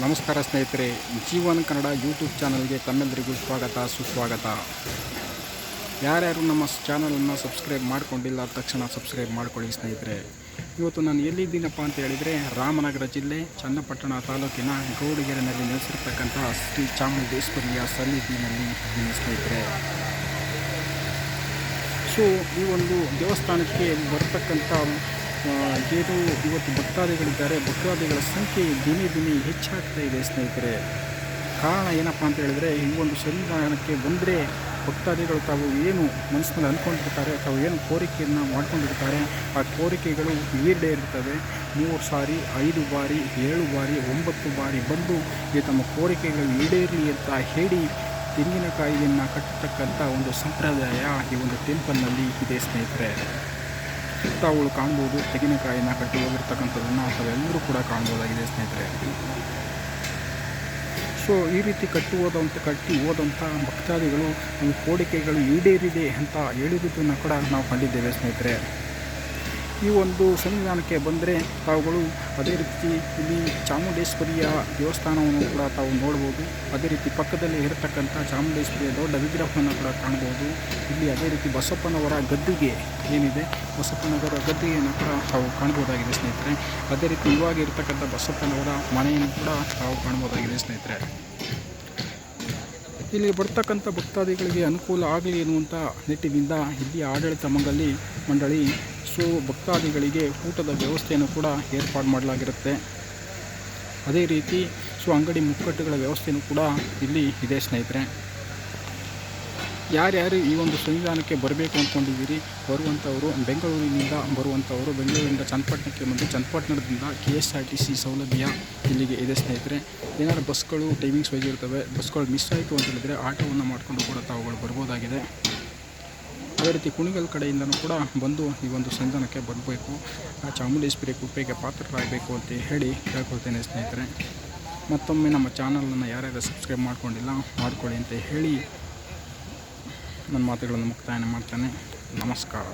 ನಮಸ್ಕಾರ ಸ್ನೇಹಿತರೆ, ಜೀವನ್ ಕನ್ನಡ ಯೂಟ್ಯೂಬ್ ಚಾನಲ್ಗೆ ತಮ್ಮೆಲ್ಲರಿಗೂ ಸ್ವಾಗತ ಸುಸ್ವಾಗತ. ಯಾರ್ಯಾರು ನಮ್ಮ ಚಾನಲನ್ನು ಸಬ್ಸ್ಕ್ರೈಬ್ ಮಾಡ್ಕೊಂಡಿಲ್ಲ ತಕ್ಷಣ ಸಬ್ಸ್ಕ್ರೈಬ್ ಮಾಡ್ಕೊಳ್ಳಿ ಸ್ನೇಹಿತರೆ. ಇವತ್ತು ನಾನು ಎಲ್ಲಿದ್ದೀನಪ್ಪ ಅಂತ ಹೇಳಿದರೆ, ರಾಮನಗರ ಜಿಲ್ಲೆ ಚನ್ನಪಟ್ಟಣ ತಾಲೂಕಿನ ಗೌಡಿಗೆರೆನಲ್ಲಿ ನೆಲೆಸಿರ್ತಕ್ಕಂಥ ಶ್ರೀ ಚಾಮುಂಡೇಶ್ವರಿಯ ಸನ್ನಿಧಿನಲ್ಲಿ ಇದ್ದೀನಿ ಸ್ನೇಹಿತರೆ. ಸೊ ಈ ಒಂದು ದೇವಸ್ಥಾನಕ್ಕೆ ಬರ್ತಕ್ಕಂಥ ಏನು ಇವತ್ತು ಭಕ್ತಾದಿಗಳಿದ್ದಾರೆ, ಭಕ್ತಾದಿಗಳ ಸಂಖ್ಯೆ ದಿನೇ ದಿನೇ ಹೆಚ್ಚಾಗ್ತಾ ಇದೆ ಸ್ನೇಹಿತರೆ. ಕಾರಣ ಏನಪ್ಪ ಅಂತ ಹೇಳಿದರೆ, ಈ ಒಂದು ಸನ್ನಿಧಾನಕ್ಕೆ ಬಂದರೆ ಭಕ್ತಾದಿಗಳು ತಾವು ಏನು ಮನಸ್ಸಿನಲ್ಲಿ ಅಂದ್ಕೊಂಡಿರ್ತಾರೆ, ತಾವು ಏನು ಕೋರಿಕೆಯನ್ನು ಮಾಡ್ಕೊಂಡಿರ್ತಾರೆ, ಆ ಕೋರಿಕೆಗಳು ಈಡೇರುತ್ತವೆ. 3 ಸಾರಿ 5 ಬಾರಿ 7 ಬಾರಿ 9 ಬಾರಿ ಬಂದು ಈ ತಮ್ಮ ಕೋರಿಕೆಗಳು ಈಡೇರಲಿ ಅಂತ ಹೇಳಿ ತೆಂಗಿನಕಾಯಿಯನ್ನು ಕಟ್ಟತಕ್ಕಂಥ ಒಂದು ಸಂಪ್ರದಾಯ ಈ ಒಂದು ಟೆಂಪಲ್ನಲ್ಲಿ ಇದೆ ಸ್ನೇಹಿತರೆ. ತಾವುಗಳು ಕಾಣ್ಬೋದು, ತೆಂಗಿನಕಾಯಿನ ಕಟ್ಟಿ ಹೋಗಿರ್ತಕ್ಕಂಥದ್ದನ್ನು ತಾವೆಲ್ಲರೂ ಕೂಡ ಕಾಣ್ಬೋದಾಗಿದೆ ಸ್ನೇಹಿತರೆ. ಸೊ ಈ ರೀತಿ ಕಟ್ಟಿ ಹೋದಂಥ ಭಕ್ತಾದಿಗಳು ನಮ್ಮ ಕೋರಿಕೆಗಳು ಈಡೇರಿದೆ ಅಂತ ಹೇಳಿರುವುದನ್ನು ಕೂಡ ನಾವು ಕಂಡಿದ್ದೇವೆ ಸ್ನೇಹಿತರೆ. ಈ ಒಂದು ಸನ್ನಿಧಾನಕ್ಕೆ ಬಂದರೆ ತಾವುಗಳು ಅದೇ ರೀತಿ ಇಲ್ಲಿ ಚಾಮುಂಡೇಶ್ವರಿಯ ದೇವಸ್ಥಾನವನ್ನು ಕೂಡ ತಾವು ನೋಡ್ಬೋದು. ಅದೇ ರೀತಿ ಪಕ್ಕದಲ್ಲಿ ಇರತಕ್ಕಂಥ ಚಾಮುಂಡೇಶ್ವರಿಯ ದೊಡ್ಡ ವಿಗ್ರಹವನ್ನು ಕೂಡ ಕಾಣ್ಬೋದು. ಇಲ್ಲಿ ಅದೇ ರೀತಿ ಬಸಪ್ಪನವರ ಗದ್ದುಗೆ ಏನಿದೆ, ಬಸಪ್ಪನವರ ಗದ್ದುಗೆಯನ್ನು ಕೂಡ ತಾವು ಕಾಣ್ಬೋದಾಗಿದೆ ಸ್ನೇಹಿತರೆ. ಅದೇ ರೀತಿ ಇವಾಗ ಇರತಕ್ಕಂಥ ಬಸಪ್ಪನವರ ಮನೆಯನ್ನು ಕೂಡ ತಾವು ಕಾಣ್ಬೋದಾಗಿದೆ ಸ್ನೇಹಿತರೆ. ಇಲ್ಲಿ ಬರ್ತಕ್ಕಂಥ ಭಕ್ತಾದಿಗಳಿಗೆ ಅನುಕೂಲ ಆಗಲಿ ಎನ್ನುವಂಥ ನಿಟ್ಟಿನಿಂದ ಇಲ್ಲಿ ಆಡಳಿತ ಮಂಡಳಿ ಸೊ ಭಕ್ತಾದಿಗಳಿಗೆ ಊಟದ ವ್ಯವಸ್ಥೆಯನ್ನು ಕೂಡ ಏರ್ಪಾಡು ಮಾಡಲಾಗಿರುತ್ತೆ. ಅದೇ ರೀತಿ ಅಂಗಡಿ ಮುಕ್ಕಟ್ಟುಗಳ ವ್ಯವಸ್ಥೆಯೂ ಕೂಡ ಇಲ್ಲಿ ಇದೆ ಸ್ನೇಹಿತರೆ. ಯಾರ್ಯಾರು ಈ ಒಂದು ಸನ್ನಿಧಾನಕ್ಕೆ ಬರಬೇಕು ಅಂದ್ಕೊಂಡಿದ್ದೀರಿ, ಬರುವಂಥವರು ಬೆಂಗಳೂರಿನಿಂದ ಬೆಂಗಳೂರಿನಿಂದ ಚನ್ನಪಟ್ಟಣಕ್ಕೆ ಬಂದು ಚನ್ನಪಟ್ಟಣದಿಂದ KSRTC ಸೌಲಭ್ಯ ಇಲ್ಲಿಗೆ ಇದೆ ಸ್ನೇಹಿತರೆ. ಏನಾದರೂ ಬಸ್ಗಳು ಟೈಮಿಂಗ್ಸ್ ವೈಸ್ ಇರ್ತವೆ, ಬಸ್ಗಳು ಮಿಸ್ ಆಯಿತು ಅಂತ ಹೇಳಿದರೆ ಆಟೋವನ್ನು ಮಾಡಿಕೊಂಡು ಕೂಡ ತಾವುಗಳು ಬರ್ಬೋದಾಗಿದೆ. ಅದೇ ರೀತಿ ಕುಣಿಗಲ್ ಕಡೆಯಿಂದನೂ ಕೂಡ ಬಂದು ಈ ಒಂದು ಸನ್ನಿಧಾನಕ್ಕೆ ಬರಬೇಕು, ಚಾಮುಂಡೇಶ್ವರಿ ಕೃಪೆಗೆ ಪಾತ್ರರಾಗಬೇಕು ಅಂತ ಹೇಳಿ ಕೇಳ್ಕೊಳ್ತೇನೆ ಸ್ನೇಹಿತರೆ. ಮತ್ತೊಮ್ಮೆ ನಮ್ಮ ಚಾನಲನ್ನು ಯಾರ್ಯಾರು ಸಬ್ಸ್ಕ್ರೈಬ್ ಮಾಡ್ಕೊಂಡಿಲ್ಲ ಮಾಡ್ಕೊಳ್ಳಿ ಅಂತ ಹೇಳಿ ನನ್ನ ಮಾತುಗಳನ್ನು ಮುಕ್ತಾಯ ಮಾಡ್ತಾನೆ. ನಮಸ್ಕಾರ.